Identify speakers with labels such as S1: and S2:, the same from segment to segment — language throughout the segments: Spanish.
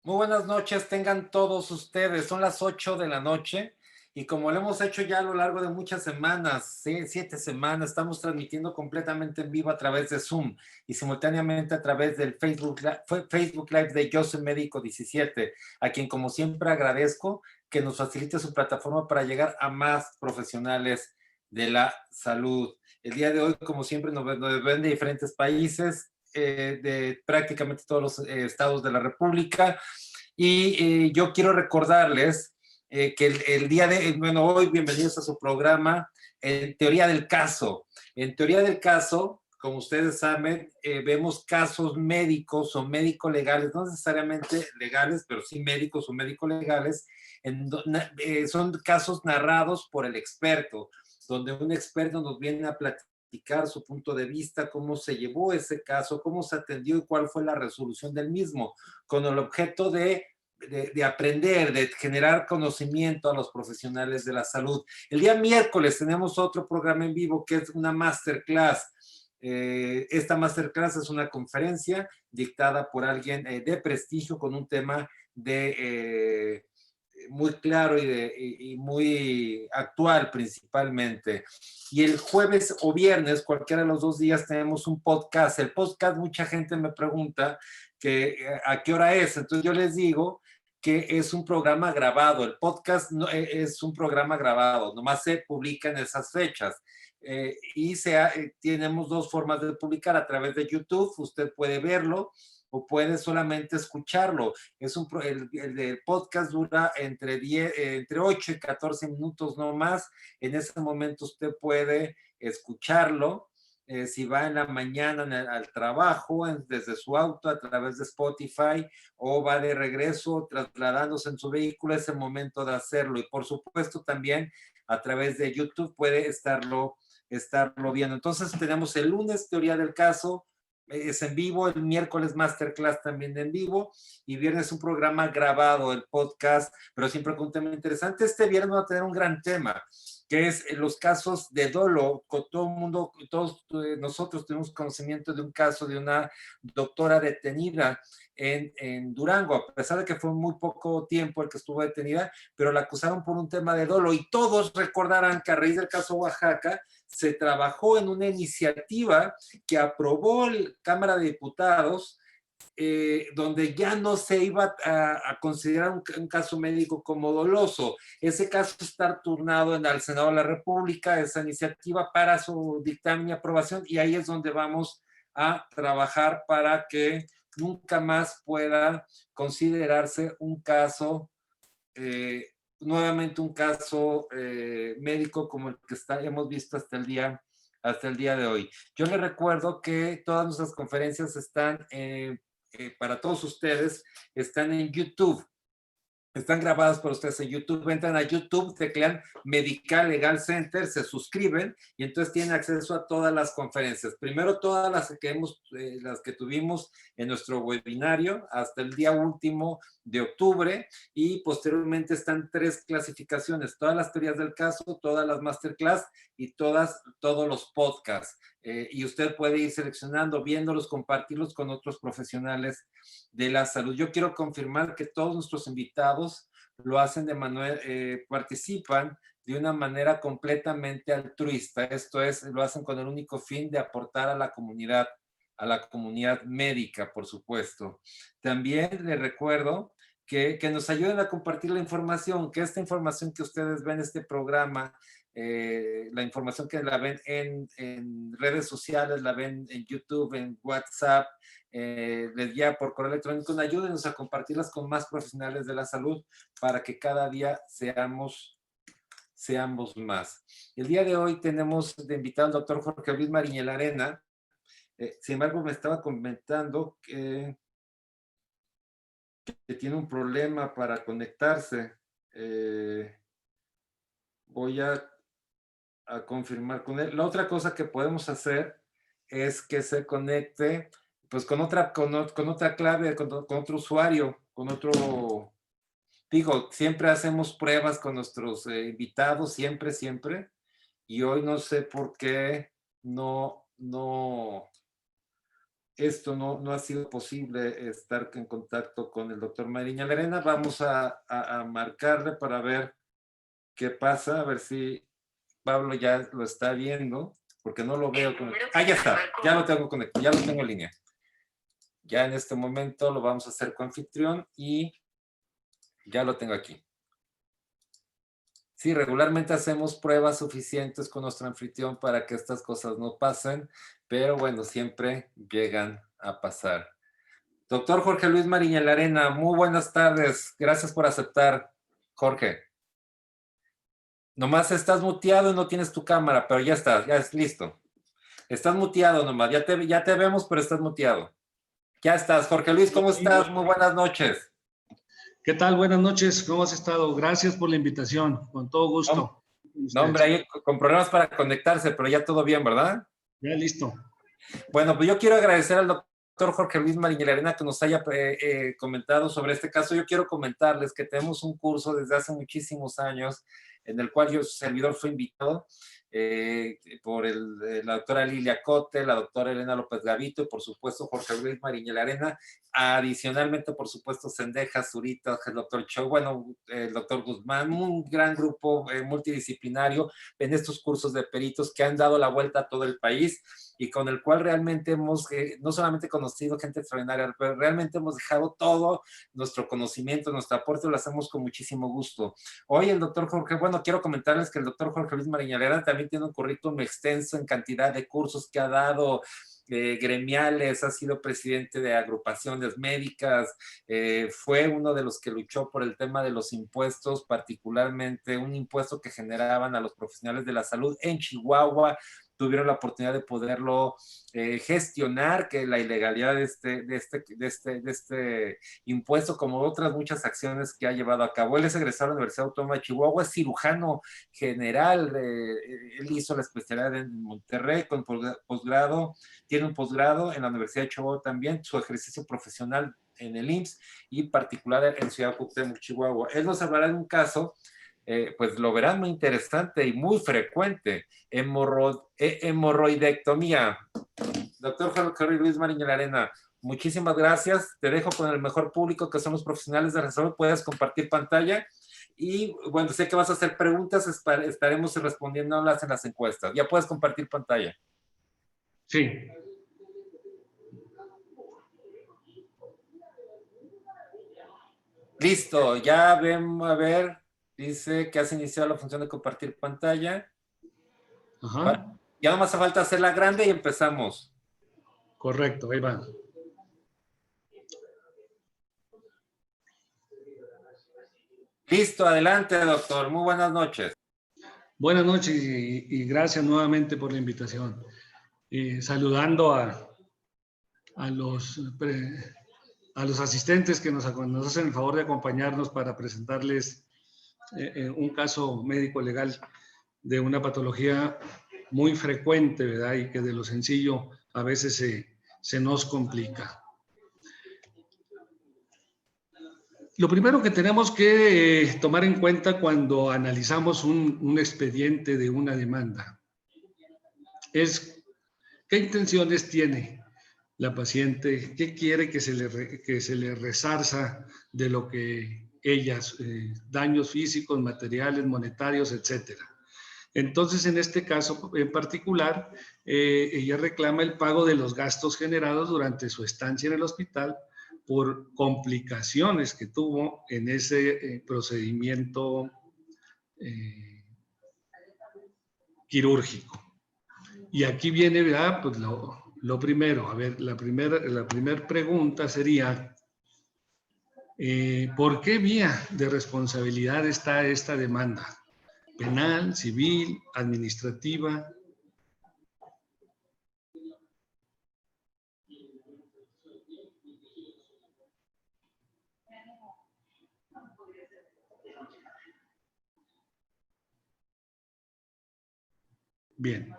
S1: Muy buenas noches, tengan todos ustedes. Son las 8 de la noche y como lo hemos hecho ya a lo largo de muchas semanas, 7 semanas, estamos transmitiendo completamente en vivo a través de Zoom y simultáneamente a través del Facebook Live de Yo Soy Médico 17, a quien como siempre agradezco que nos facilite su plataforma para llegar a más profesionales de la salud. El día de hoy, como siempre, nos ven de diferentes países, de prácticamente todos los estados de la República. Y yo quiero recordarles que el día de, bueno, hoy bienvenidos a su programa en Teoría del Caso. En Teoría del Caso, como ustedes saben, vemos casos médicos o médico-legales, no necesariamente legales, pero sí médicos o médico-legales, son casos narrados por el experto, donde un experto nos viene a platicar su punto de vista, cómo se llevó ese caso, cómo se atendió y cuál fue la resolución del mismo, con el objeto de aprender, de generar conocimiento a los profesionales de la salud. El día miércoles tenemos otro programa en vivo que es una masterclass. Esta masterclass es una conferencia dictada por alguien de prestigio con un tema muy claro y muy actual principalmente. Y el jueves o viernes, cualquiera de los 2 días, tenemos un podcast. El podcast, mucha gente me pregunta que a qué hora es. Entonces yo les digo que es un programa grabado. El podcast no, es un programa grabado, nomás se publica en esas fechas. Tenemos dos formas de publicar: a través de YouTube, usted puede verlo o puede solamente escucharlo. El podcast dura entre 8 y 14 minutos no más. En ese momento usted puede escucharlo. Si va en la mañana al trabajo, desde su auto, a través de Spotify, o va de regreso trasladándose en su vehículo, es el momento de hacerlo. Y por supuesto también a través de YouTube puede estarlo viendo. Entonces tenemos el lunes Teoría del Caso, es en vivo, el miércoles masterclass también en vivo, y viernes un programa grabado, el podcast, pero siempre con un tema interesante. Este viernes va a tener un gran tema, que es los casos de dolo. Con todo el mundo, todos nosotros tenemos conocimiento de un caso de una doctora detenida en Durango, a pesar de que fue muy poco tiempo el que estuvo detenida, pero la acusaron por un tema de dolo, y todos recordarán que a raíz del caso Oaxaca se trabajó en una iniciativa que aprobó la Cámara de Diputados, donde ya no se iba a considerar un caso médico como doloso. Ese caso está turnado al Senado de la República, esa iniciativa, para su dictamen y aprobación, y ahí es donde vamos a trabajar para que nunca más pueda considerarse un caso, eh, nuevamente un caso médico como el que hemos visto hasta el día de hoy. Yo les recuerdo que todas nuestras conferencias están, para todos ustedes, están en YouTube. Están grabadas por ustedes en YouTube. Entran a YouTube, teclean Medical Legal Center, se suscriben y entonces tienen acceso a todas las conferencias. Primero todas las que tuvimos en nuestro webinario hasta el día último de octubre, y posteriormente están 3 clasificaciones: todas las teorías del caso, todas las masterclass y todos los podcasts. Y usted puede ir seleccionando, viéndolos, compartirlos con otros profesionales de la salud. Yo quiero confirmar que todos nuestros invitados lo hacen participan de una manera completamente altruista. Esto es, lo hacen con el único fin de aportar a la comunidad médica, por supuesto. También les recuerdo que nos ayuden a compartir la información, que esta información que ustedes ven, este programa, la información que la ven en redes sociales, la ven en YouTube, en WhatsApp, les guía por correo electrónico, ayúdenos a compartirlas con más profesionales de la salud para que cada día seamos más. El día de hoy tenemos de invitado al doctor Jorge Luis Mariñel Arena. Sin embargo, me estaba comentando que tiene un problema para conectarse. Voy a confirmar con él. La otra cosa que podemos hacer es que se conecte pues con otra clave, con otro usuario, con otro. Digo, siempre hacemos pruebas con nuestros invitados, siempre, y hoy no sé por qué no esto no ha sido posible estar en contacto con el doctor Mariña Lerena. Vamos a marcarle para ver qué pasa, a ver si Pablo ya lo está viendo, porque no lo veo. Ya está, ya lo tengo conectado, ya lo tengo en línea. Ya en este momento lo vamos a hacer con anfitrión y ya lo tengo aquí. Sí, regularmente hacemos pruebas suficientes con nuestro anfitrión para que estas cosas no pasen, pero bueno, siempre llegan a pasar. Doctor Jorge Luis Mariña Lerena, muy buenas tardes. Gracias por aceptar, Jorge. Nomás estás muteado y no tienes tu cámara, pero ya estás, ya es listo. Estás muteado nomás, ya te vemos, pero estás muteado. Ya estás, Jorge Luis, ¿cómo estás? Muy buenas noches.
S2: ¿Qué tal? Buenas noches, ¿cómo has estado? Gracias por la invitación, con todo gusto.
S1: No, hombre, ahí con problemas para conectarse, pero ya todo bien, ¿verdad?
S2: Ya listo.
S1: Bueno, pues yo quiero agradecer al doctor Jorge Luis Mariña Lerena que nos haya comentado sobre este caso. Yo quiero comentarles que tenemos un curso desde hace muchísimos años en el cual yo, su servidor, fue invitado por la doctora Lilia Cote, la doctora Elena López Gavito y por supuesto Jorge Luis Mariña Lerena. Adicionalmente, por supuesto, Sendeja, Zurita, el doctor Cho, bueno, el doctor Guzmán, un gran grupo multidisciplinario en estos cursos de peritos que han dado la vuelta a todo el país y con el cual realmente hemos no solamente conocido gente extraordinaria, pero realmente hemos dejado todo nuestro conocimiento, nuestro aporte, lo hacemos con muchísimo gusto. Hoy el doctor Jorge, bueno, quiero comentarles que el doctor Jorge Luis Mariña Lerena también tiene un currículum extenso en cantidad de cursos que ha dado, gremiales, ha sido presidente de agrupaciones médicas, fue uno de los que luchó por el tema de los impuestos, particularmente un impuesto que generaban a los profesionales de la salud en Chihuahua. Tuvieron la oportunidad de poderlo gestionar, que la ilegalidad de este impuesto, como otras muchas acciones que ha llevado a cabo. Él es egresado de la Universidad Autónoma de Chihuahua, es cirujano general, él hizo la especialidad en Monterrey con posgrado, tiene un posgrado en la Universidad de Chihuahua también, su ejercicio profesional en el IMSS y particular en Ciudad Cuauhtémoc, Chihuahua. Él nos hablará de un caso, pues lo verán muy interesante y muy frecuente, hemorroidectomía. Doctor Jorge Luis Mariña Lerena, muchísimas gracias. Te dejo con el mejor público que son los profesionales de la salud. Puedes compartir pantalla. Y bueno, sé que vas a hacer preguntas, estaremos respondiéndolas en las encuestas. Ya puedes compartir pantalla.
S2: Sí.
S1: Listo, ya ven, a ver, dice que has iniciado la función de compartir pantalla.
S2: Ajá.
S1: Ya no más hace falta hacerla grande y empezamos.
S2: Correcto, ahí va.
S1: Listo, adelante, doctor. Muy buenas noches.
S2: Buenas noches y gracias nuevamente por la invitación. Saludando a los asistentes que nos hacen el favor de acompañarnos para presentarles un caso médico legal de una patología muy frecuente, ¿verdad? Y que de lo sencillo a veces se nos complica. Lo primero que tenemos que tomar en cuenta cuando analizamos un expediente de una demanda es qué intenciones tiene la paciente, qué quiere que se le resarza de lo que ellas, daños físicos, materiales, monetarios, etcétera. Entonces, en este caso en particular, ella reclama el pago de los gastos generados durante su estancia en el hospital por complicaciones que tuvo en ese procedimiento quirúrgico. Y aquí viene, ¿verdad? Pues lo primero, a ver, la primera pregunta sería, ¿por qué vía de responsabilidad está esta demanda? ¿Penal, civil, administrativa? Bien,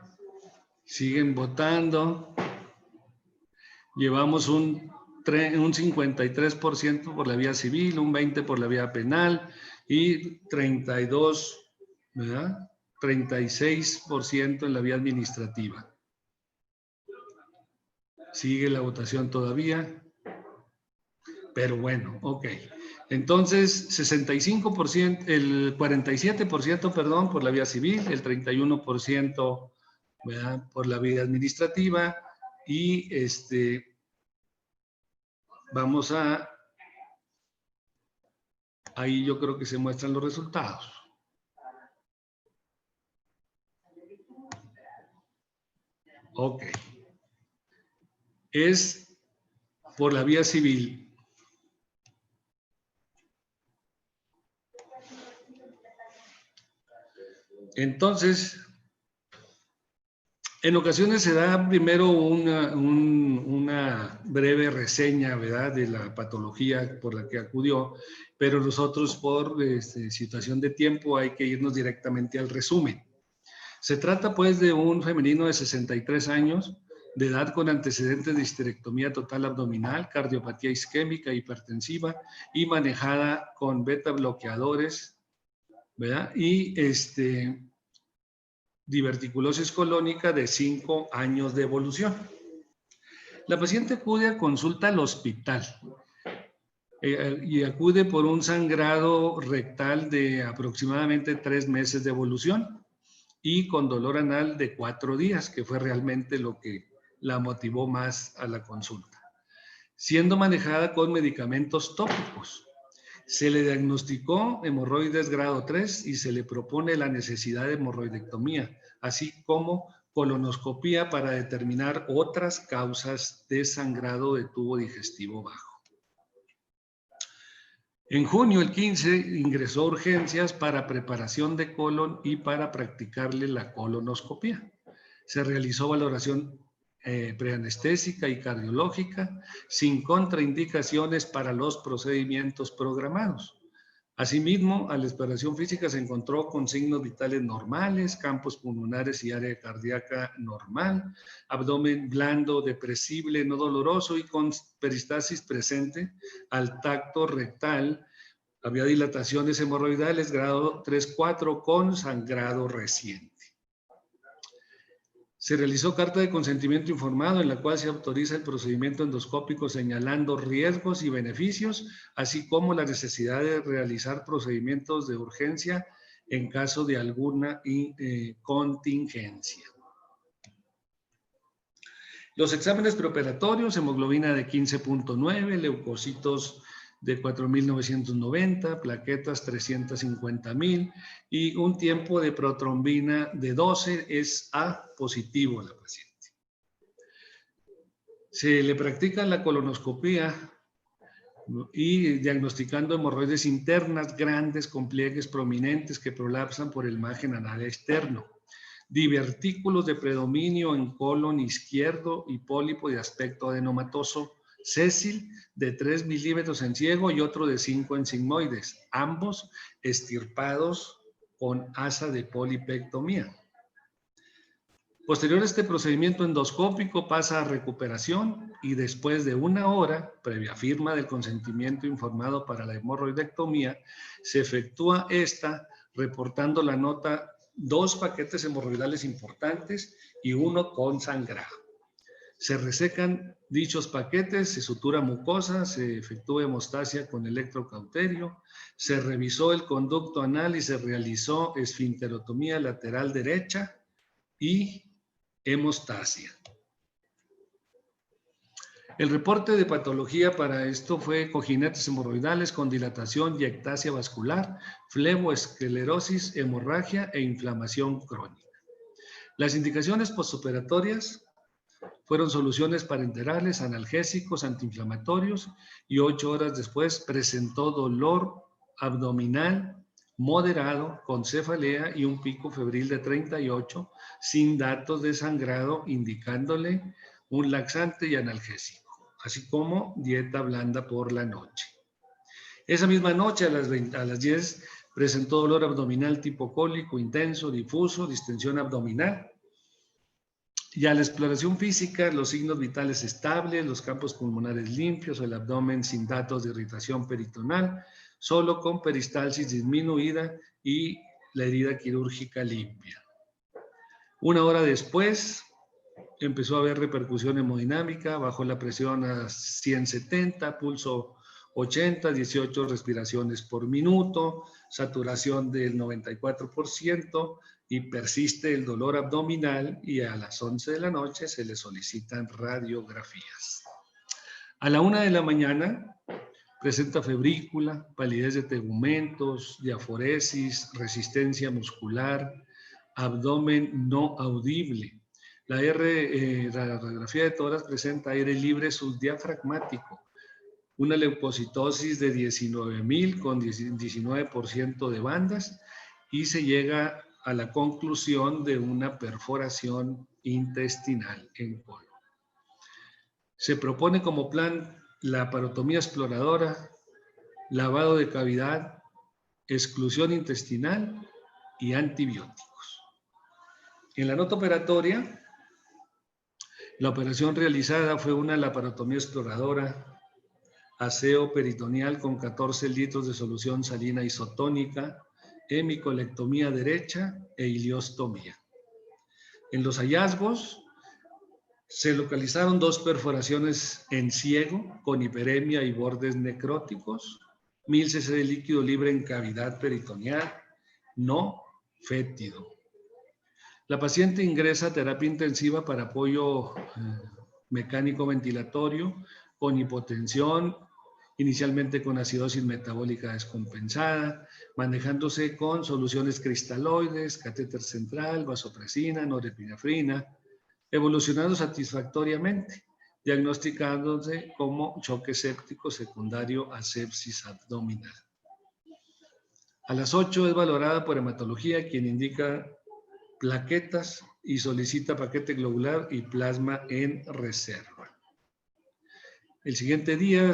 S2: siguen votando. Llevamos un 53% por la vía civil, un 20% por la vía penal y 32, ¿verdad? 36% en la vía administrativa. Sigue la votación todavía. Pero bueno, ok. Entonces, 65%, el 47%, perdón, por la vía civil, el 31%, ¿verdad?, por la vía administrativa, y vamos a, ahí yo creo que se muestran los resultados. Ok. Es por la vía civil. Entonces, en ocasiones se da primero una breve reseña, ¿verdad?, de la patología por la que acudió, pero nosotros por situación de tiempo hay que irnos directamente al resumen. Se trata pues de un femenino de 63 años, de edad, con antecedentes de histerectomía total abdominal, cardiopatía isquémica hipertensiva y manejada con beta bloqueadores, ¿verdad?, y diverticulosis colónica de 5 años de evolución. La paciente acude a consulta al hospital y acude por un sangrado rectal de aproximadamente 3 meses de evolución y con dolor anal de 4 días, que fue realmente lo que la motivó más a la consulta, siendo manejada con medicamentos tópicos. Se le diagnosticó hemorroides grado 3 y se le propone la necesidad de hemorroidectomía, así como colonoscopía para determinar otras causas de sangrado de tubo digestivo bajo. En junio, el 15, ingresó a urgencias para preparación de colon y para practicarle la colonoscopía. Se realizó valoración preanestésica y cardiológica sin contraindicaciones para los procedimientos programados. Asimismo, a la exploración física se encontró con signos vitales normales, campos pulmonares y área cardíaca normal, abdomen blando, depresible, no doloroso y con peristasis presente al tacto rectal. Había dilataciones hemorroidales grado 3-4 con sangrado reciente. Se realizó carta de consentimiento informado en la cual se autoriza el procedimiento endoscópico señalando riesgos y beneficios, así como la necesidad de realizar procedimientos de urgencia en caso de alguna contingencia. Los exámenes preoperatorios: hemoglobina de 15.9, leucocitos de 4.990, plaquetas 350.000 y un tiempo de protrombina de 12, es A positivo a la paciente. Se le practica la colonoscopía y diagnosticando hemorroides internas grandes con pliegues prominentes que prolapsan por el margen anal externo, divertículos de predominio en colon izquierdo y pólipo de aspecto adenomatoso sésil de 3 milímetros en ciego y otro de 5 en sigmoides, ambos extirpados con asa de polipectomía. Posterior a este procedimiento endoscópico pasa a recuperación y después de 1 hora, previa firma del consentimiento informado para la hemorroidectomía, se efectúa esta reportando la nota 2 paquetes hemorroidales importantes y 1 con sangrado. Se resecan dichos paquetes, se sutura mucosa, se efectúa hemostasia con electrocauterio, se revisó el conducto anal y se realizó esfinterotomía lateral derecha y hemostasia. El reporte de patología para esto fue cojinetes hemorroidales con dilatación y ectasia vascular, fleboesclerosis, hemorragia e inflamación crónica. Las indicaciones postoperatorias fueron soluciones parenterales, analgésicos, antiinflamatorios, y 8 horas después presentó dolor abdominal moderado con cefalea y un pico febril de 38 sin datos de sangrado, indicándole un laxante y analgésico, así como dieta blanda por la noche. Esa misma noche a las 10 presentó dolor abdominal tipo cólico intenso, difuso, distensión abdominal. Y a la exploración física, los signos vitales estables, los campos pulmonares limpios, el abdomen sin datos de irritación peritonal, solo con peristalsis disminuida y la herida quirúrgica limpia. 1 hora después, empezó a haber repercusión hemodinámica, bajó la presión a 170, pulso 80, 18 respiraciones por minuto, saturación del 94% y persiste el dolor abdominal y a las 11 de la noche se le solicitan radiografías. A la 1 de la mañana presenta febrícula, palidez de tegumentos, diaforesis, resistencia muscular, abdomen no audible. La radiografía de tórax presenta aire libre subdiafragmático, una leucocitosis de 19,000 con 19% de bandas y se llega a la conclusión de una perforación intestinal en colon. Se propone como plan la laparotomía exploradora, lavado de cavidad, exclusión intestinal y antibióticos. En la nota operatoria, la operación realizada fue una laparotomía exploradora, aseo peritoneal con 14 litros de solución salina isotónica, hemicolectomía derecha e ileostomía. En los hallazgos se localizaron 2 perforaciones en ciego con hiperemia y bordes necróticos, 1000 cc de líquido libre en cavidad peritoneal, no fétido. La paciente ingresa a terapia intensiva para apoyo mecánico ventilatorio con hipotensión, inicialmente con acidosis metabólica descompensada, manejándose con soluciones cristaloides, catéter central, vasopresina, norepinefrina, evolucionando satisfactoriamente, diagnosticándose como choque séptico secundario a sepsis abdominal. A las 8 es valorada por hematología, quien indica plaquetas y solicita paquete globular y plasma en reserva. El siguiente día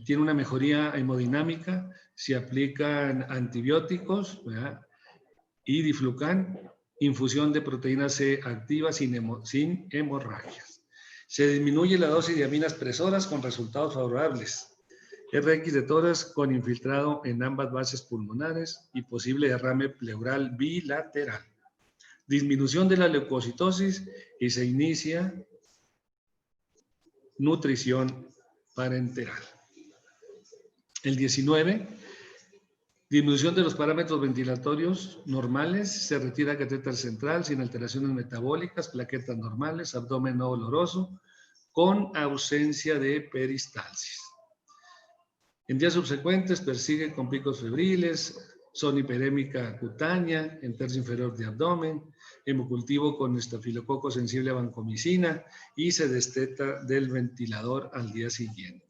S2: tiene una mejoría hemodinámica, se aplican antibióticos, ¿verdad? Y diflucan, infusión de proteína C activa sin hemorragias. Se disminuye la dosis de aminas presoras con resultados favorables. RX de tórax con infiltrado en ambas bases pulmonares y posible derrame pleural bilateral. Disminución de la leucocitosis y se inicia nutrición parenteral. El 19, disminución de los parámetros ventilatorios normales, se retira catéter central sin alteraciones metabólicas, plaquetas normales, abdomen no doloroso, con ausencia de peristalsis. En días subsecuentes persigue con picos febriles, zona hiperémica cutánea, en tercio inferior de abdomen, hemocultivo con estafilococo sensible a vancomicina y se desteta del ventilador al día siguiente.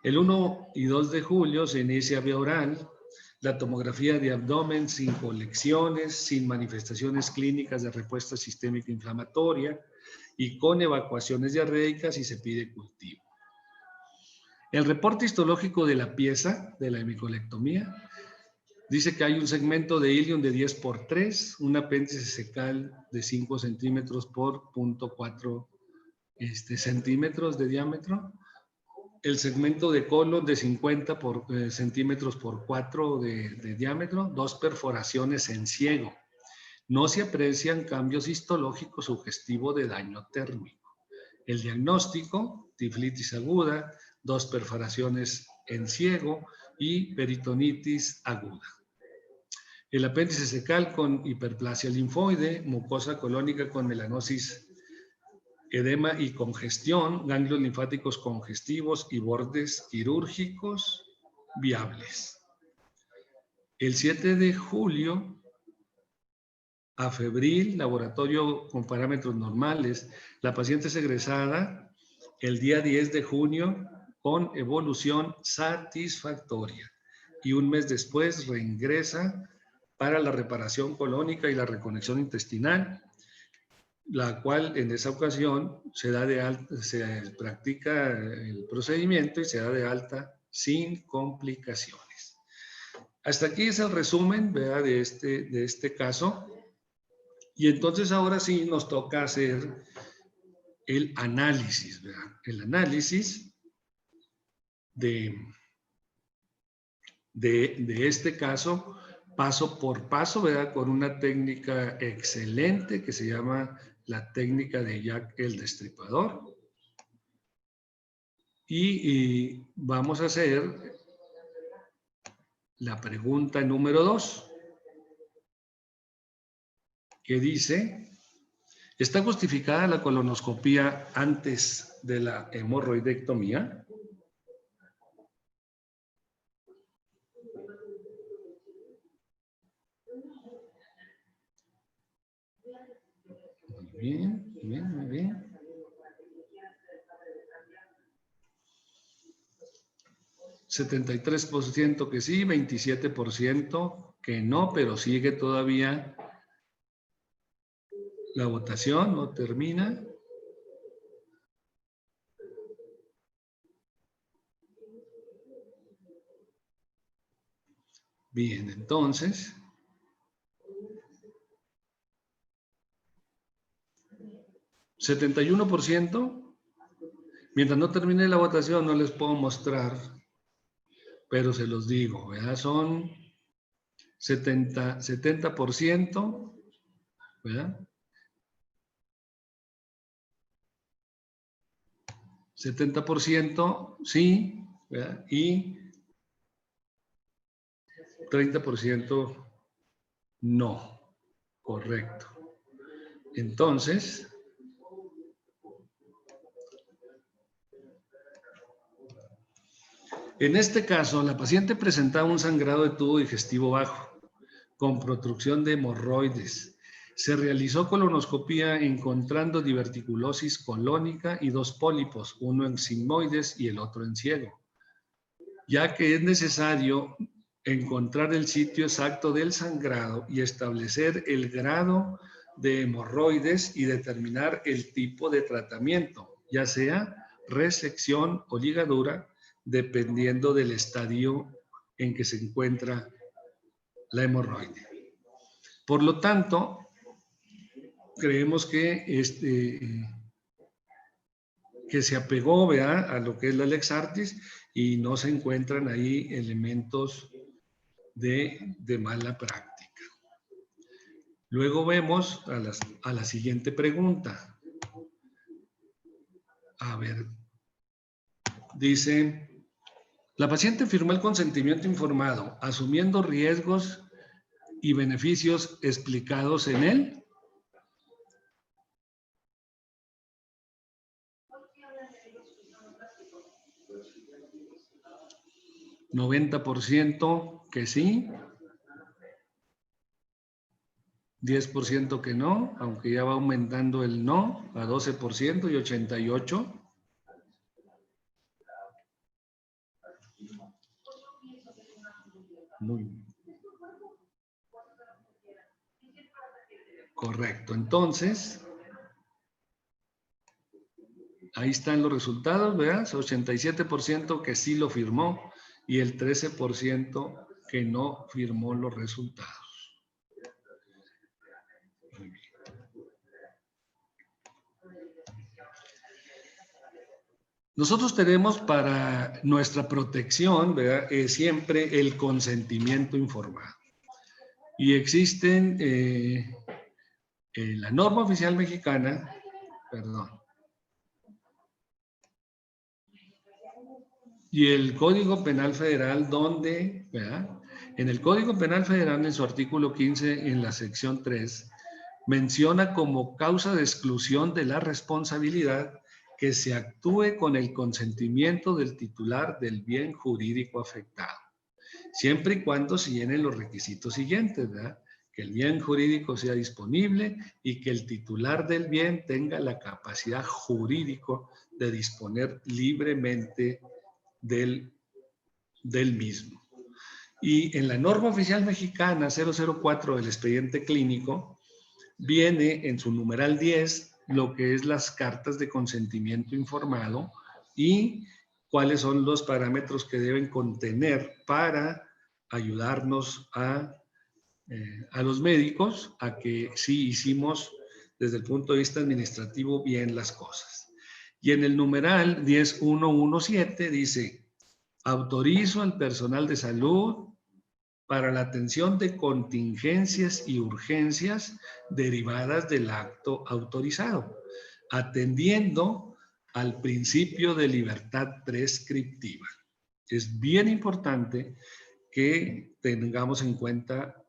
S2: El 1 y 2 de julio se inicia vía oral la tomografía de abdomen sin colecciones, sin manifestaciones clínicas de respuesta sistémica inflamatoria y con evacuaciones diarreicas y se pide cultivo. El reporte histológico de la pieza de la hemicolectomía dice que hay un segmento de ilium de 10x3, un apéndice cecal de 5 centímetros por 0.4 centímetros de diámetro, el segmento de colon de 50 centímetros por 4 de diámetro, 2 perforaciones en ciego. No se aprecian cambios histológicos sugestivos de daño térmico. El diagnóstico, tiflitis aguda, 2 perforaciones en ciego y peritonitis aguda. El apéndice cecal con hiperplasia linfoide, mucosa colónica con melanosis, edema y congestión, ganglios linfáticos congestivos y bordes quirúrgicos viables. El 7 de julio, afebril, laboratorio con parámetros normales. La paciente es egresada el día 10 de junio con evolución satisfactoria y un mes después reingresa para la reparación colónica y la reconexión intestinal, la cual en esa ocasión se practica el procedimiento y se da de alta sin complicaciones. Hasta aquí es el resumen, ¿verdad?, de este caso. Y entonces ahora sí nos toca hacer el análisis, ¿verdad? El análisis de este caso, paso por paso, ¿verdad?, con una técnica excelente que se llama la técnica de Jack el Destripador. Y vamos a hacer la pregunta número 2, que dice, ¿está justificada la colonoscopía antes de la hemorroidectomía? Muy bien, muy bien, muy bien. 73% que sí, 27% que no, pero sigue todavía la votación, no termina. Bien, entonces, ¿71%? Mientras no termine la votación no les puedo mostrar, pero se los digo, ¿verdad? Son 70%, ¿verdad? 70% sí, ¿verdad? Y 30% no. Correcto. Entonces, en este caso, la paciente presentaba un sangrado de tubo digestivo bajo, con protrusión de hemorroides. Se realizó colonoscopía encontrando diverticulosis colónica y 2 pólipos, uno en sigmoides y el otro en ciego, ya que es necesario encontrar el sitio exacto del sangrado y establecer el grado de hemorroides y determinar el tipo de tratamiento, ya sea resección o ligadura, dependiendo del estadio en que se encuentra la hemorroide. Por lo tanto, creemos que, que se apegó, ¿verdad?, a lo que es la Lex Artis y no se encuentran ahí elementos de mala práctica. Luego vemos a la siguiente pregunta. A ver, dice, la paciente firmó el consentimiento informado, asumiendo riesgos y beneficios explicados en él. ¿90% que sí? 10% que no, aunque ya va aumentando el no a 12% y 88%. Muy bien. Correcto. Entonces, ahí están los resultados, ¿verdad? 87% que sí lo firmó y el 13% que no firmó los resultados. Muy bien. Nosotros tenemos para nuestra protección, ¿verdad?, siempre el consentimiento informado. Y existen la norma oficial mexicana, perdón, y el Código Penal Federal, donde, ¿verdad?, en el Código Penal Federal, en su artículo 15, en la sección 3, menciona como causa de exclusión de la responsabilidad que se actúe con el consentimiento del titular del bien jurídico afectado, siempre y cuando se llenen los requisitos siguientes, ¿verdad? Que el bien jurídico sea disponible y que el titular del bien tenga la capacidad jurídica de disponer libremente del mismo. Y en la norma oficial mexicana 004 del expediente clínico viene en su numeral 10 lo que es las cartas de consentimiento informado y cuáles son los parámetros que deben contener para ayudarnos a los médicos a que sí hicimos desde el punto de vista administrativo bien las cosas. Y en el numeral 10.117 dice, autorizo al personal de salud para la atención de contingencias y urgencias derivadas del acto autorizado, atendiendo al principio de libertad prescriptiva. Es bien importante que tengamos en cuenta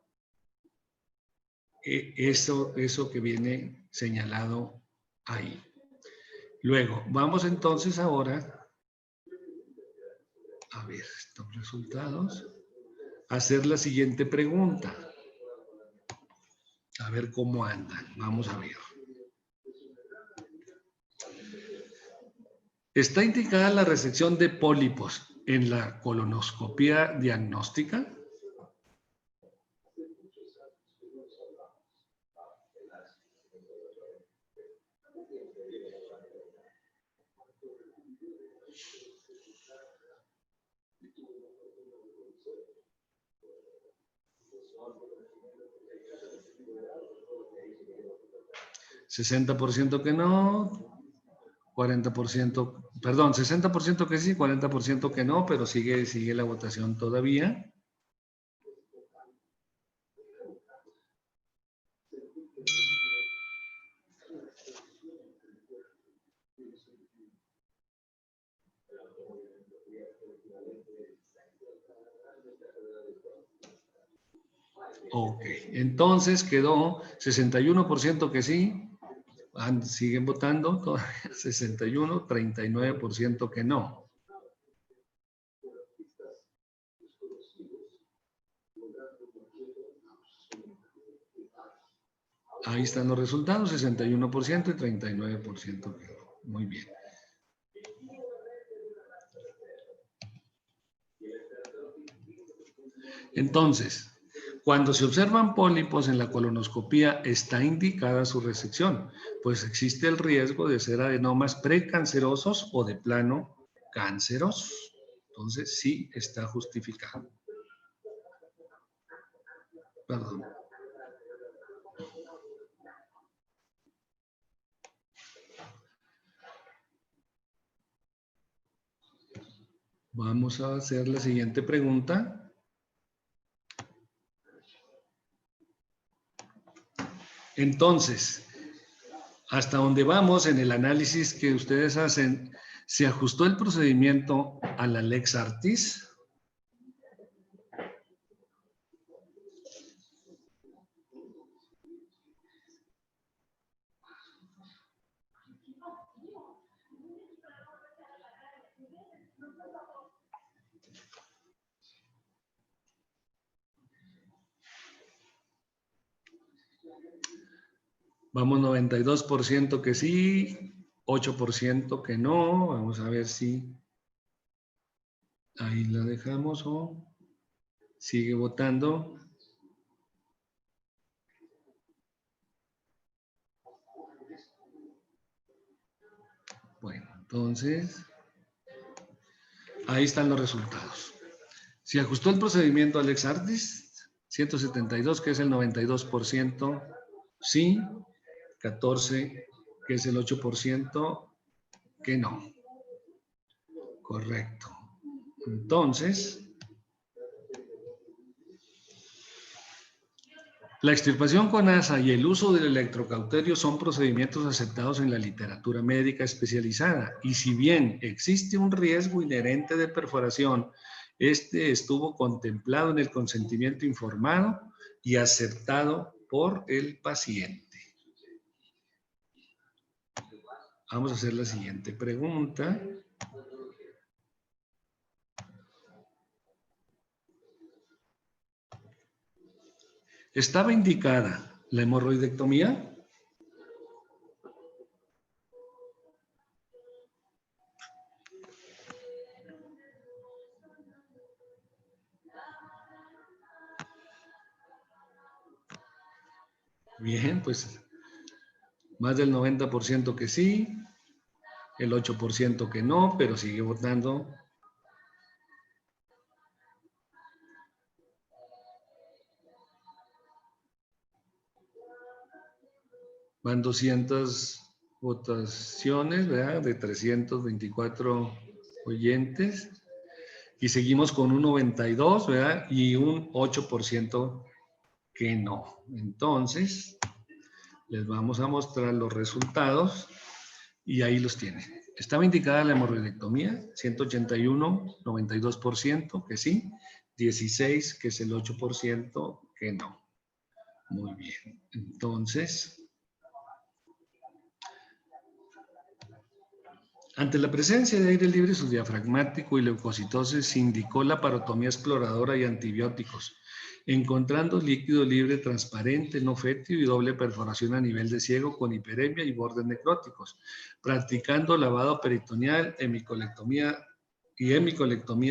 S2: eso que viene señalado ahí. Luego, vamos entonces ahora a ver estos resultados, a hacer la siguiente pregunta. A ver cómo andan. Vamos a ver. ¿Está indicada la resección de pólipos en la colonoscopia diagnóstica? ¿60% que no? 40%, perdón, 60% que sí, 40% que no, pero sigue la votación todavía. Ok, entonces quedó 61% que sí, siguen votando, todavía 61, 39% que no. Ahí están los resultados, 61% y 39% que no. Muy bien. Entonces, cuando se observan pólipos en la colonoscopía, está indicada su resección, pues existe el riesgo de ser adenomas precancerosos o de plano cancerosos. Entonces, sí está justificado. Perdón. Vamos a hacer la siguiente pregunta. Entonces, hasta donde vamos en el análisis que ustedes hacen, ¿se ajustó el procedimiento a la Lex Artis? Vamos 92% que sí, 8% que no. Vamos a ver si ahí la dejamos o sigue votando. Bueno, entonces, ahí están los resultados. Se ajustó el procedimiento a Lex Artis, 172, que es el 92%, sí, 14, que es el 8%, que no. Correcto. Entonces, la extirpación con asa y el uso del electrocauterio son procedimientos aceptados en la literatura médica especializada. Y si bien existe un riesgo inherente de perforación, este estuvo contemplado en el consentimiento informado y aceptado por el paciente. Vamos a hacer la siguiente pregunta. ¿Estaba indicada la hemorroidectomía? Bien, pues más del 90% que sí, el 8% que no, pero sigue votando. Van 200 votaciones, ¿verdad? De 324 oyentes. Y seguimos con un 92%, ¿verdad? Y un 8% que no. Entonces, les vamos a mostrar los resultados y ahí los tienen. Estaba indicada la hemorroidectomía, 181, 92% que sí, 16 que es el 8% que no. Muy bien. Entonces, ante la presencia de aire libre subdiafragmático y leucocitosis, se indicó la parotomía exploradora y antibióticos, encontrando líquido libre transparente, no fétido y doble perforación a nivel de ciego con hiperemia y bordes necróticos, practicando lavado peritoneal, hemicolectomía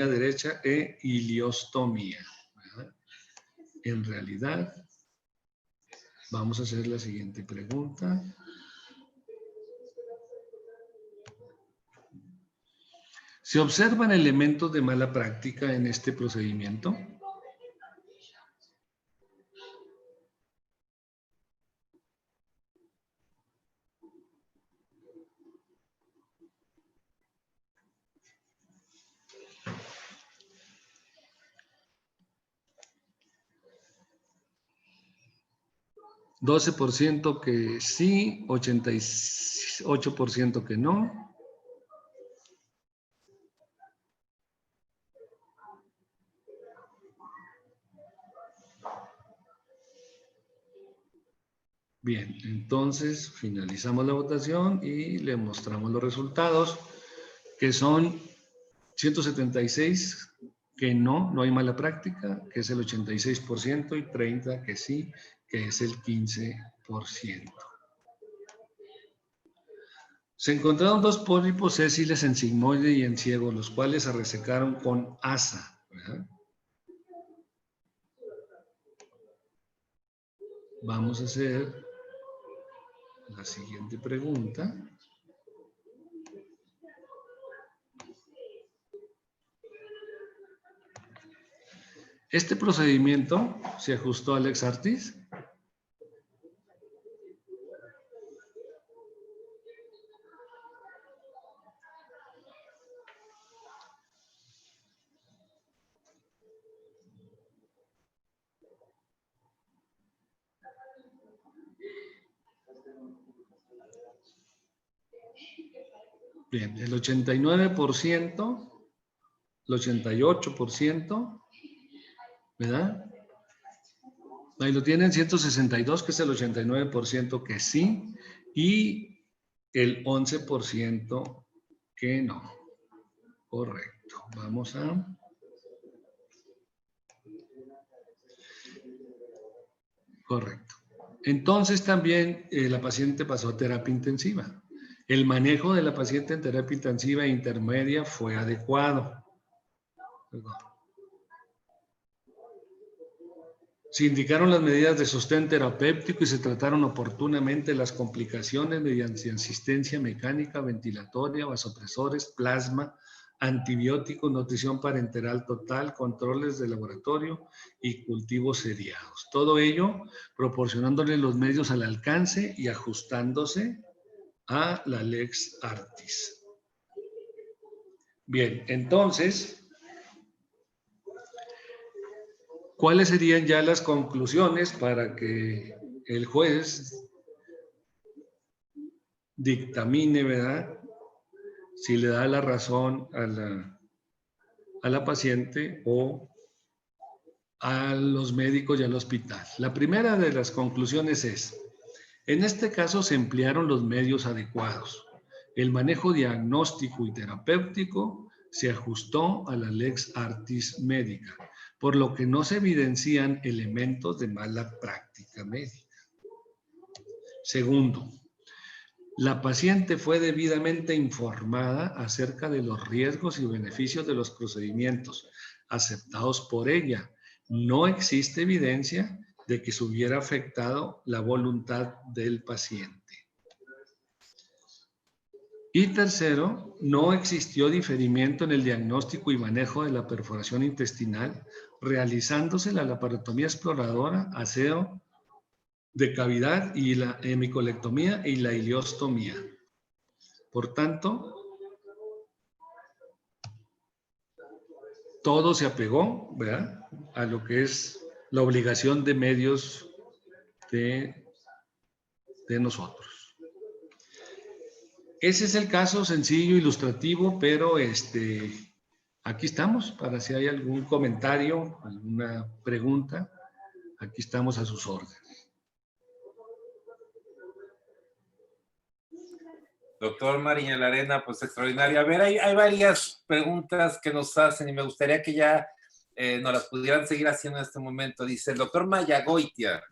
S2: derecha e iliostomía. ¿Verdad? En realidad, vamos a hacer la siguiente pregunta. ¿Se observan elementos de mala práctica en este procedimiento? ¿12% que sí, 88% que no? Bien, entonces finalizamos la votación y le mostramos los resultados, que son 176 que no hay mala práctica, que es el 86%, y 30 que sí, que es el 15%. Se encontraron 2 pólipos sésiles en sigmoide y en ciego, los cuales se resecaron con asa, ¿verdad? Vamos a hacer la siguiente pregunta. ¿Este procedimiento se ajustó a Lex Artis? Bien, el 89%, el 88%, ¿verdad? Ahí lo tienen, 162, que es el 89% que sí, y el 11% que no. Correcto. Vamos a... Correcto. Entonces también la paciente pasó a terapia intensiva. El manejo de la paciente en terapia intensiva e intermedia fue adecuado. Perdón. Se indicaron las medidas de sostén terapéutico y se trataron oportunamente las complicaciones mediante asistencia mecánica, ventilatoria, vasopresores, plasma, antibióticos, nutrición parenteral total, controles de laboratorio y cultivos seriados. Todo ello proporcionándole los medios al alcance y ajustándose a la Lex Artis. Bien, entonces, ¿cuáles serían ya las conclusiones para que el juez dictamine, ¿verdad?, si le da la razón a la paciente o a los médicos y al hospital? La primera de las conclusiones es: en este caso se emplearon los medios adecuados. El manejo diagnóstico y terapéutico se ajustó a la Lex Artis médica, por lo que no se evidencian elementos de mala práctica médica. Segundo, la paciente fue debidamente informada acerca de los riesgos y beneficios de los procedimientos aceptados por ella. No existe evidencia de que se hubiera afectado la voluntad del paciente. Y tercero, no existió diferimiento en el diagnóstico y manejo de la perforación intestinal, realizándose la laparotomía exploradora, aseo de cavidad y la hemicolectomía y la iliostomía. Por tanto, todo se apegó, ¿verdad?, a lo que es la obligación de medios de nosotros. Ese es el caso sencillo, ilustrativo, pero aquí estamos para si hay algún comentario, alguna pregunta, aquí estamos a sus órdenes.
S1: Doctor Mariña Larena, pues extraordinario. A ver, hay varias preguntas que nos hacen y me gustaría que ya nos las pudieran seguir haciendo en este momento. Dice el doctor Mayagoitia,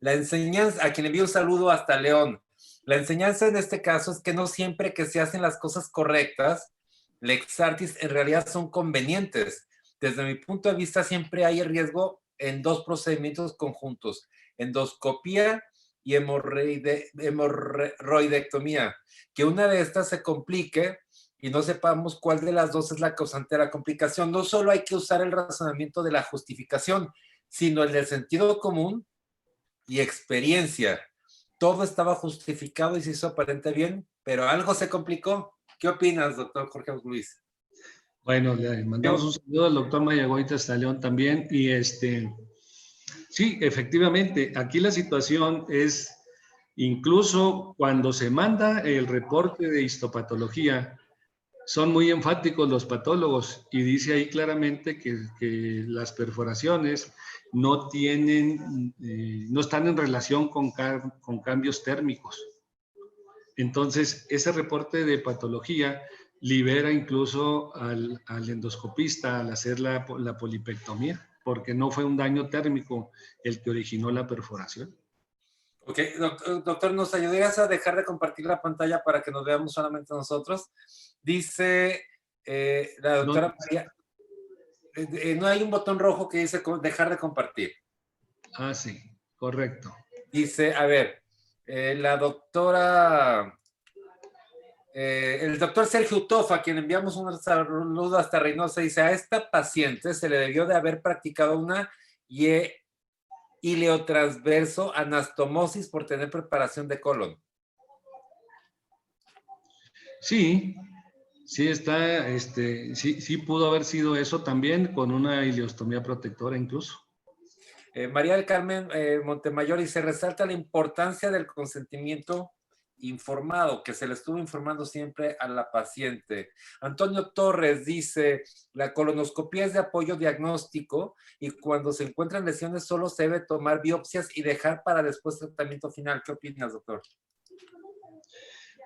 S1: la enseñanza, a quien envío un saludo hasta León, la enseñanza en este caso es que no siempre que se hacen las cosas correctas, lex artis en realidad son convenientes. Desde mi punto de vista siempre hay el riesgo en dos procedimientos conjuntos, endoscopía y hemorroidectomía, que una de estas se complique y no sepamos cuál de las dos es la causante de la complicación. No solo hay que usar el razonamiento de la justificación, sino el del sentido común y experiencia. Todo estaba justificado y se hizo aparente bien, pero algo se complicó. ¿Qué opinas, doctor Jorge Luis?
S2: Bueno, le mandamos un saludo al doctor Mayagoitia hasta León también. Y sí, efectivamente, aquí la situación es, incluso cuando se manda el reporte de histopatología, son muy enfáticos los patólogos y dice ahí claramente que las perforaciones no tienen, no están en relación con cambios térmicos. Entonces, ese reporte de patología libera incluso al endoscopista al hacer la polipectomía, porque no fue un daño térmico el que originó la perforación.
S1: Ok, doctor, ¿nos ayudarías a dejar de compartir la pantalla para que nos veamos solamente nosotros? Dice la doctora María, no hay un botón rojo que dice dejar de compartir.
S2: Ah, sí, correcto.
S1: Dice, a ver, la doctora, el doctor Sergio Utofa, a quien enviamos un saludo hasta Reynosa, dice, a esta paciente se le debió de haber practicado una ileotransverso anastomosis por tener preparación de colon.
S2: Sí, sí está, sí pudo haber sido eso también con una ileostomía protectora incluso.
S1: María del Carmen Montemayor dice, resalta la importancia del consentimiento informado, que se le estuvo informando siempre a la paciente. Antonio Torres dice, la colonoscopía es de apoyo diagnóstico y cuando se encuentran lesiones solo se debe tomar biopsias y dejar para después tratamiento final. ¿Qué opinas, doctor?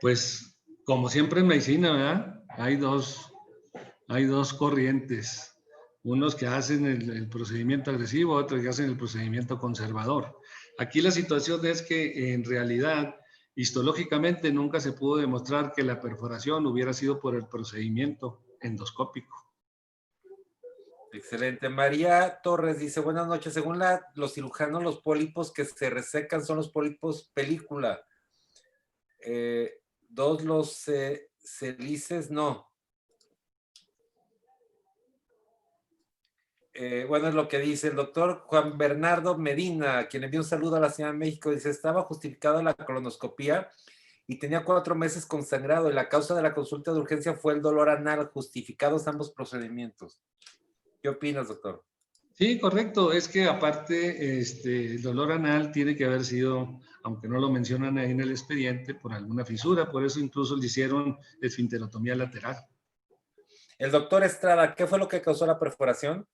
S2: Pues, como siempre en medicina, ¿verdad? Hay dos corrientes. Unos que hacen el procedimiento agresivo, otros que hacen el procedimiento conservador. Aquí la situación es que en realidad, histológicamente, nunca se pudo demostrar que la perforación hubiera sido por el procedimiento endoscópico.
S1: Excelente. María Torres dice, buenas noches. Según los cirujanos, los pólipos que se resecan son los pólipos película. Los celices, no. Bueno, es lo que dice el doctor Juan Bernardo Medina, quien envió un saludo a la Ciudad de México. Dice, estaba justificada la colonoscopía y tenía 4 meses con sangrado y la causa de la consulta de urgencia fue el dolor anal, justificados ambos procedimientos. ¿Qué opinas, doctor?
S2: Sí, correcto. Es que aparte, el dolor anal tiene que haber sido, aunque no lo mencionan ahí en el expediente, por alguna fisura. Por eso incluso le hicieron esfinterotomía lateral.
S1: El doctor Estrada, ¿qué fue lo que causó la perforación?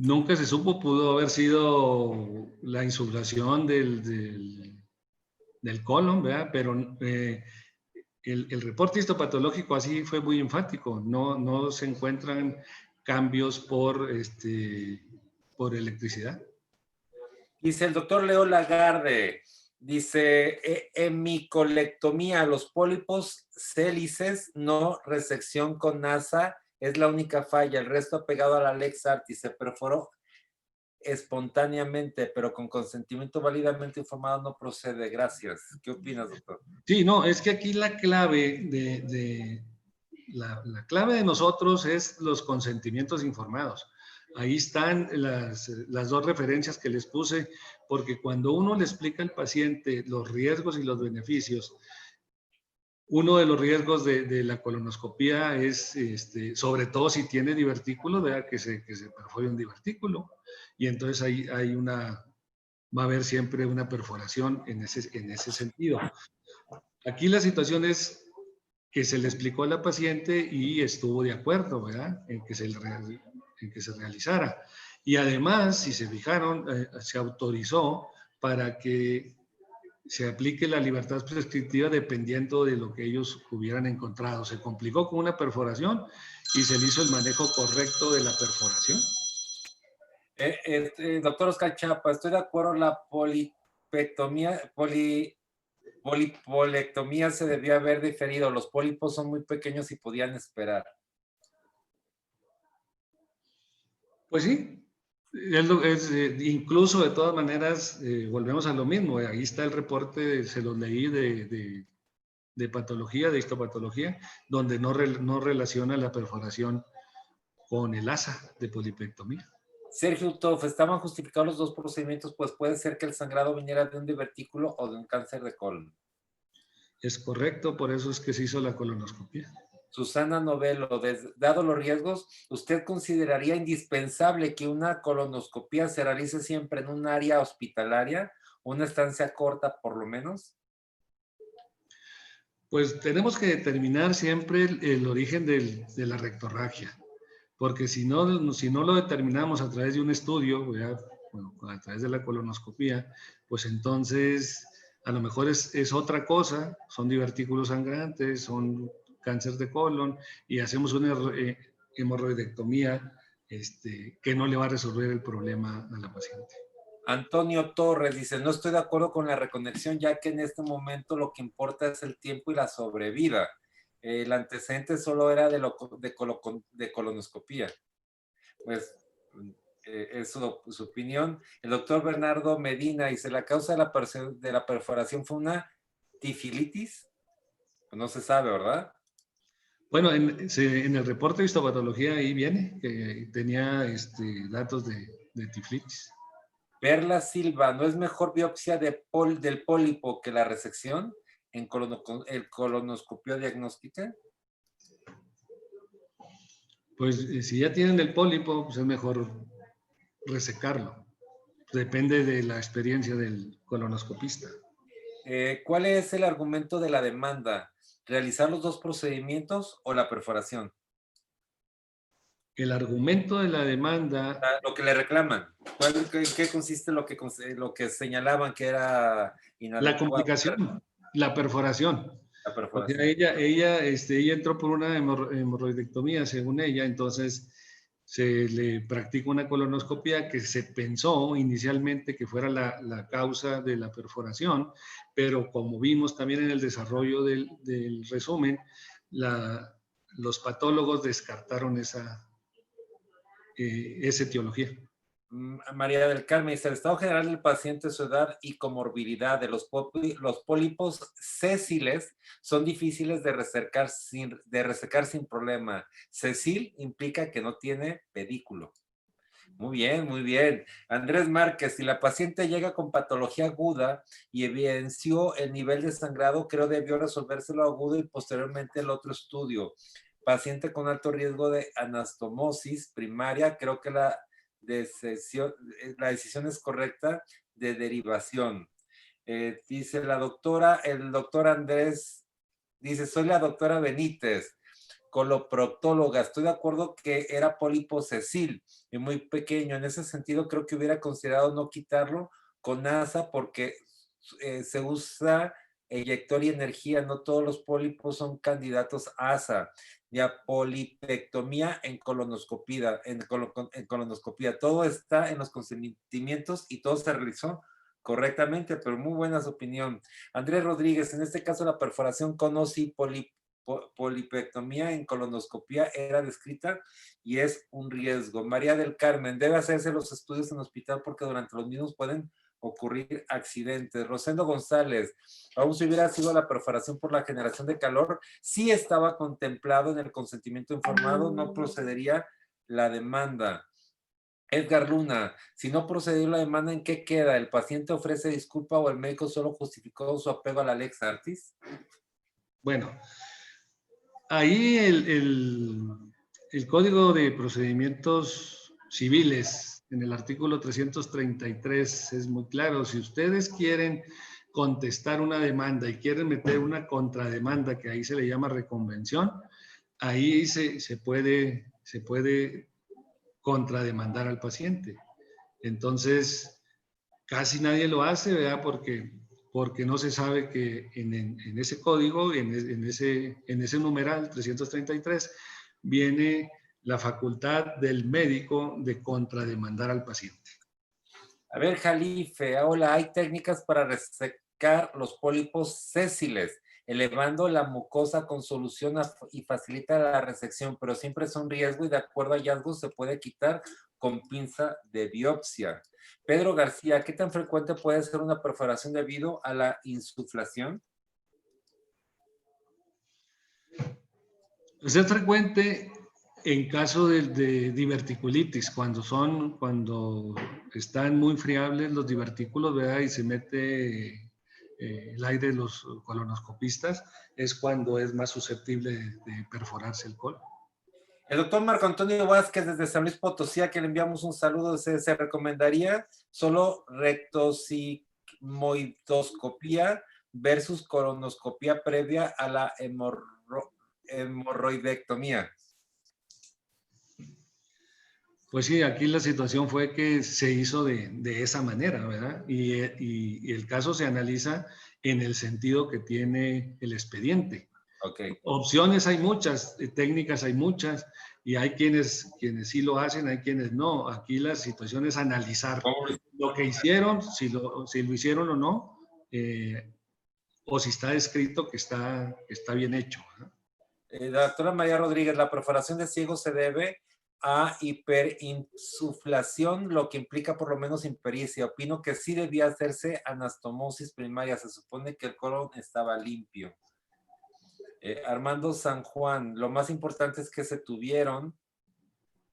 S2: Nunca se supo, pudo haber sido la insuflación del colon, ¿verdad? Pero el reporte histopatológico así fue muy enfático. No se encuentran cambios por electricidad.
S1: Dice el doctor Leo Lagarde, dice, hemicolectomía, los pólipos célices, no resección con NASA, es la única falla. El resto pegado a la lex artis, se perforó espontáneamente, pero con consentimiento válidamente informado no procede. Gracias. ¿Qué opinas, doctor?
S2: Sí, no, es que aquí la clave la clave de nosotros es los consentimientos informados. Ahí están las dos referencias que les puse, porque cuando uno le explica al paciente los riesgos y los beneficios, Uno de los riesgos de la colonoscopía es, sobre todo si tiene divertículo, vea que se perfore un divertículo. Y entonces va a haber siempre una perforación en ese sentido. Aquí la situación es que se le explicó a la paciente y estuvo de acuerdo, ¿verdad? En que se realizara. Y además, si se fijaron, se autorizó para que se aplique la libertad prescriptiva dependiendo de lo que ellos hubieran encontrado. Se complicó con una perforación y se le hizo el manejo correcto de la perforación.
S1: Doctor Oscar Chapa, estoy de acuerdo, la polipolectomía se debió haber diferido. Los pólipos son muy pequeños y podían esperar.
S2: Pues sí, incluso de todas maneras, volvemos a lo mismo. Ahí está el reporte, se los leí de patología, de histopatología, donde no relaciona la perforación con el asa de polipectomía.
S1: Sergio Toff, estaban justificados los dos procedimientos, pues puede ser que el sangrado viniera de un divertículo o de un cáncer de colon.
S2: Es correcto, por eso es que se hizo la colonoscopia.
S1: Susana Novelo, dado los riesgos, ¿usted consideraría indispensable que una colonoscopia se realice siempre en un área hospitalaria, una estancia corta por lo menos?
S2: Pues tenemos que determinar siempre el origen de la rectorragia, porque si no lo determinamos a través de un estudio, bueno, a través de la colonoscopia, pues entonces a lo mejor es otra cosa, son divertículos sangrantes, son cáncer de colon, y hacemos una hemorroidectomía que no le va a resolver el problema a la paciente.
S1: Antonio Torres dice, no estoy de acuerdo con la reconexión, ya que en este momento lo que importa es el tiempo y la sobrevida. El antecedente solo era de colonoscopía. Pues es su opinión. El doctor Bernardo Medina dice, la causa de la perforación fue una tifilitis. Pues no se sabe, ¿verdad?
S2: Bueno, en el reporte de histopatología ahí viene que tenía datos de tiflitis.
S1: Perla Silva, ¿no es mejor biopsia del pólipo que la resección en colonoscopia diagnóstica?
S2: Pues si ya tienen el pólipo, pues es mejor resecarlo. Depende de la experiencia del colonoscopista.
S1: ¿Cuál es el argumento de la demanda? ¿Realizar los dos procedimientos o la perforación?
S2: El argumento de la demanda...
S1: Lo que le reclaman. ¿En qué consiste lo que señalaban que era inadecuado?
S2: La complicación, la perforación.
S1: La
S2: Porque
S1: perforación.
S2: ella entró por una hemorroidectomía, según ella, entonces se le practica una colonoscopia que se pensó inicialmente que fuera la causa de la perforación, pero como vimos también en el desarrollo del resumen, los patólogos descartaron esa etiología.
S1: María del Carmen dice, el estado general del paciente, su edad y comorbilidad de los pólipos sésiles son difíciles de resecar sin problema. Sésil implica que no tiene pedículo. Muy bien, muy bien. Andrés Márquez, si la paciente llega con patología aguda y evidenció el nivel de sangrado, creo debió resolvérselo agudo y posteriormente el otro estudio. Paciente con alto riesgo de anastomosis primaria, creo que la decisión es correcta de derivación. Dice el doctor Andrés, dice, soy la doctora Benítez, coloproctóloga. Estoy de acuerdo que era pólipo sésil y muy pequeño. En ese sentido, creo que hubiera considerado no quitarlo con asa porque se usa eyector y energía. No todos los pólipos son candidatos a asa. Ya polipectomía en colonoscopía. Todo está en los consentimientos y todo se realizó correctamente, pero muy buena su opinión. Andrés Rodríguez, en este caso la perforación con OSI polipectomía en colonoscopía era descrita y es un riesgo. María del Carmen, debe hacerse los estudios en hospital porque durante los mismos pueden ocurrir accidentes. Rosendo González, aún si hubiera sido la perforación por la generación de calor, sí estaba contemplado en el consentimiento informado, no procedería la demanda. Edgar Luna, si no procedió la demanda, ¿en qué queda? ¿El paciente ofrece disculpa o el médico solo justificó su apego a la lex artis?
S2: Bueno, ahí el Código de Procedimientos Civiles, en el artículo 333, es muy claro. Si ustedes quieren contestar una demanda y quieren meter una contrademanda, que ahí se le llama reconvención, ahí se puede contrademandar al paciente. Entonces, casi nadie lo hace, ¿verdad? Porque no se sabe que en ese código, en ese numeral 333, viene la facultad del médico de contrademandar al paciente.
S1: A ver, Jalife, hola, hay técnicas para resecar los pólipos sésiles, elevando la mucosa con solución y facilita la resección, pero siempre es un riesgo y de acuerdo a hallazgos se puede quitar con pinza de biopsia. Pedro García, ¿qué tan frecuente puede ser una perforación debido a la insuflación?
S2: Pues es frecuente en caso de diverticulitis, cuando están muy friables los divertículos, ¿verdad? Y se mete el aire de los colonoscopistas, es cuando es más susceptible de perforarse el colon.
S1: El doctor Marco Antonio Vázquez desde San Luis Potosí, a quien le enviamos un saludo, se recomendaría solo rectosigmoidoscopía versus colonoscopía previa a la hemorroidectomía.
S2: Pues sí, aquí la situación fue que se hizo de esa manera, ¿verdad? Y el caso se analiza en el sentido que tiene el expediente.
S1: Okay.
S2: Opciones hay muchas, técnicas hay muchas, y hay quienes sí lo hacen, hay quienes no. Aquí la situación es analizar lo que hicieron, si lo hicieron o no, o si está escrito que está bien hecho, ¿no?
S1: La doctora María Rodríguez, la perforación de ciego se debe a hiperinsuflación, lo que implica por lo menos impericia. Opino que sí debía hacerse anastomosis primaria. Se supone que el colon estaba limpio. Armando San Juan, lo más importante es que se tuvieron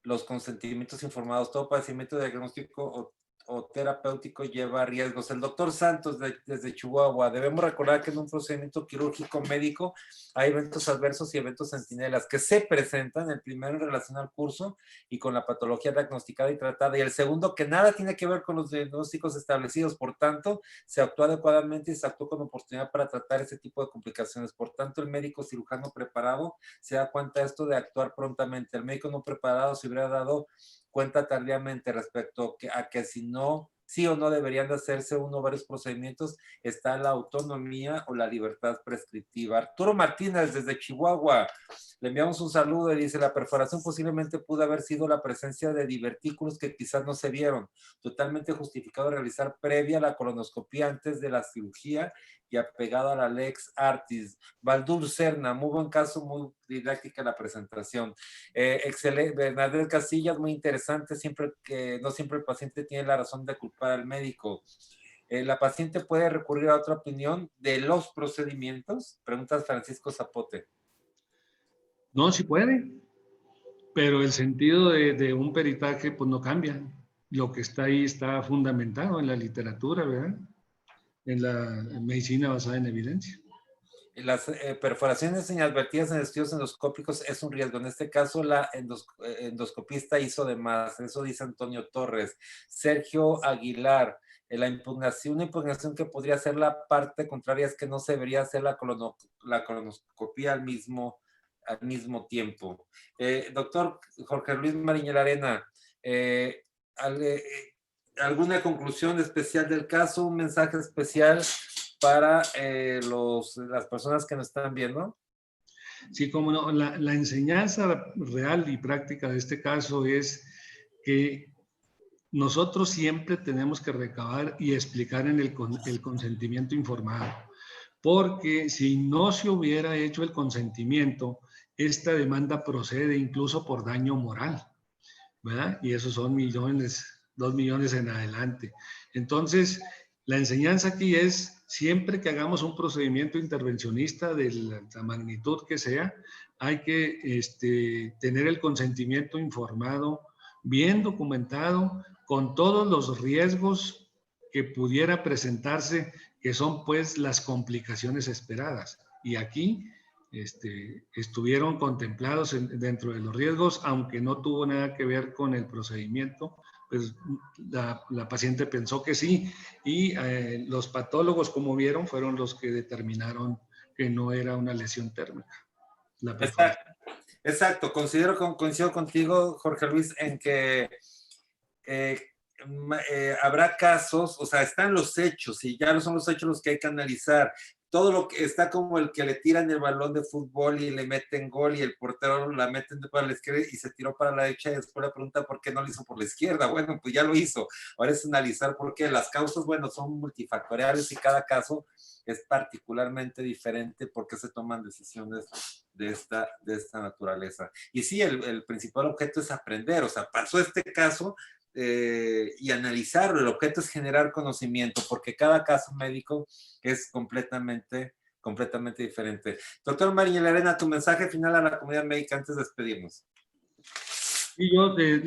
S1: los consentimientos informados. Todo padecimiento diagnóstico o terapéutico lleva riesgos. El doctor Santos desde Chihuahua, debemos recordar que en un procedimiento quirúrgico médico hay eventos adversos y eventos centinelas que se presentan, el primero en relación al curso y con la patología diagnosticada y tratada, y el segundo que nada tiene que ver con los diagnósticos establecidos. Por tanto, se actúa adecuadamente y se actuó con oportunidad para tratar ese tipo de complicaciones. Por tanto, el médico cirujano preparado se da cuenta de esto de actuar prontamente. El médico no preparado se hubiera dado cuenta tardíamente respecto a que si no, sí o no deberían de hacerse uno o varios procedimientos, está la autonomía o la libertad prescriptiva. Arturo Martínez desde Chihuahua, le enviamos un saludo y dice, la perforación posiblemente pudo haber sido la presencia de divertículos que quizás no se vieron, totalmente justificado realizar previa la colonoscopía antes de la cirugía y apegado a la lex artis. Baldur Serna, muy buen caso, muy didáctica la presentación. Excelente. Bernadette Casillas, muy interesante, no siempre el paciente tiene la razón de culpar al médico. ¿La paciente puede recurrir a otra opinión de los procedimientos? Pregunta Francisco Zapote.
S2: No, sí puede, pero el sentido de un peritaje pues no cambia. Lo que está ahí está fundamentado en la literatura, ¿verdad? En la medicina basada en evidencia.
S1: Las perforaciones inadvertidas en estudios endoscópicos es un riesgo. En este caso, la endoscopista hizo de más. Eso dice Antonio Torres. Sergio Aguilar, una impugnación que podría ser la parte contraria es que no se debería hacer la colonoscopía al mismo tiempo. Doctor Jorge Luis Mariñel Arena, ¿alguna conclusión especial del caso? ¿Un mensaje especial para las personas que nos están viendo?
S2: Sí, como no, la enseñanza real y práctica de este caso es que nosotros siempre tenemos que recabar y explicar en el consentimiento informado, porque si no se hubiera hecho el consentimiento, esta demanda procede incluso por daño moral, ¿verdad? Y esos son millones, 2 millones en adelante. Entonces, la enseñanza aquí es, siempre que hagamos un procedimiento intervencionista de la magnitud que sea, hay que tener el consentimiento informado, bien documentado, con todos los riesgos que pudiera presentarse, que son pues las complicaciones esperadas. Y aquí estuvieron contemplados dentro de los riesgos, aunque no tuvo nada que ver con el procedimiento, pues la paciente pensó que sí, y los patólogos, como vieron, fueron los que determinaron que no era una lesión térmica.
S1: Exacto, coincido contigo, Jorge Luis, en que habrá casos, o sea, están los hechos y ya no son los hechos los que hay que analizar. Todo lo que está como el que le tiran el balón de fútbol y le meten gol y el portero la meten para la izquierda y se tiró para la derecha y después le pregunta por qué no lo hizo por la izquierda. Bueno, pues ya lo hizo. Ahora es analizar por qué. Las causas, bueno, son multifactoriales y cada caso es particularmente diferente porque se toman decisiones de esta naturaleza. Y sí, el principal objeto es aprender. O sea, pasó este caso, y analizarlo. El objeto es generar conocimiento, porque cada caso médico es completamente diferente. Doctor María Elena, tu mensaje final a la comunidad médica antes de despedirnos.
S2: Y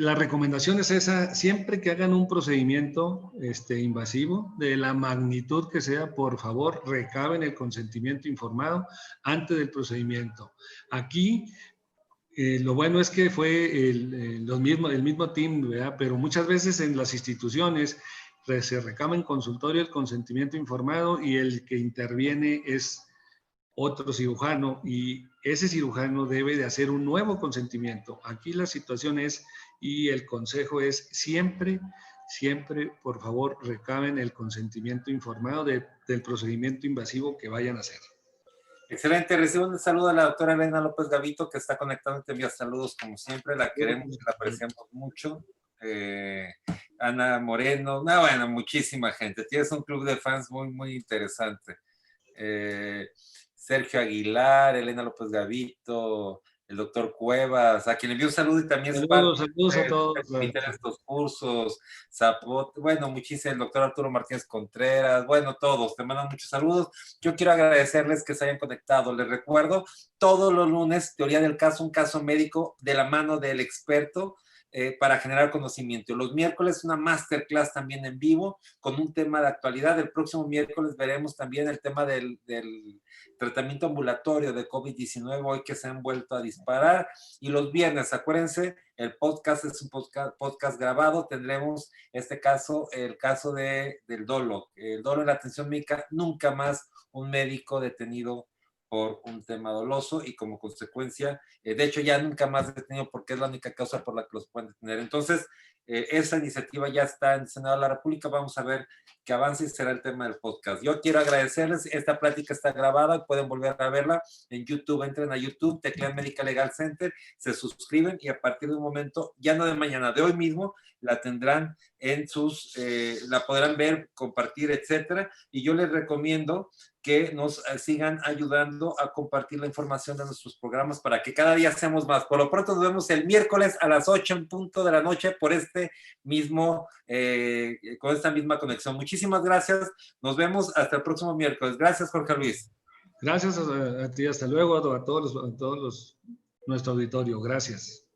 S2: la recomendación es esa: siempre que hagan un procedimiento invasivo, de la magnitud que sea, por favor, recaben el consentimiento informado antes del procedimiento. Aquí, lo bueno es que fue el mismo team, ¿verdad? Pero muchas veces en las instituciones se recaba en consultorio el consentimiento informado y el que interviene es otro cirujano, y ese cirujano debe de hacer un nuevo consentimiento. Aquí la situación es, y el consejo es, siempre, por favor, recaben el consentimiento informado del procedimiento invasivo que vayan a hacer.
S1: Excelente, recibo un saludo a la doctora Elena López Gavito, que está conectando, te envía saludos como siempre, la queremos, la apreciamos mucho. Ana Moreno, bueno, muchísima gente, tienes un club de fans muy interesante. Sergio Aguilar, Elena López Gavito, el doctor Cuevas, a quien le envío un saludo y también
S2: saludos a todos.
S1: Estos cursos, Zapot, bueno, muchísimo, el doctor Arturo Martínez Contreras, bueno, todos, te mandan muchos saludos. Yo quiero agradecerles que se hayan conectado. Les recuerdo, todos los lunes, teoría del caso, un caso médico de la mano del experto, para generar conocimiento. Los miércoles una masterclass también en vivo con un tema de actualidad. El próximo miércoles veremos también el tema del tratamiento ambulatorio de COVID-19, hoy que se han vuelto a disparar. Y los viernes, acuérdense, el podcast es un podcast grabado. Tendremos el caso del dolo. El dolo en la atención médica, nunca más un médico detenido por un tema doloso y como consecuencia, de hecho ya nunca más detenido porque es la única causa por la que los pueden detener. Entonces, esa iniciativa ya está en el Senado de la República. Vamos a ver qué avance y será el tema del podcast. Yo quiero agradecerles, esta plática está grabada, pueden volver a verla en YouTube. Entren a YouTube, teclean Medical Legal Center, se suscriben y a partir de un momento, ya no de mañana, de hoy mismo, la tendrán en la podrán ver, compartir, etcétera. Y yo les recomiendo que nos sigan ayudando a compartir la información de nuestros programas para que cada día seamos más. Por lo pronto nos vemos el miércoles a las 8 en punto de la noche por con esta misma conexión. Muchísimas gracias. Nos vemos hasta el próximo miércoles. Gracias, Jorge Luis.
S2: Gracias a ti. Hasta luego a todos nuestro auditorio. Gracias.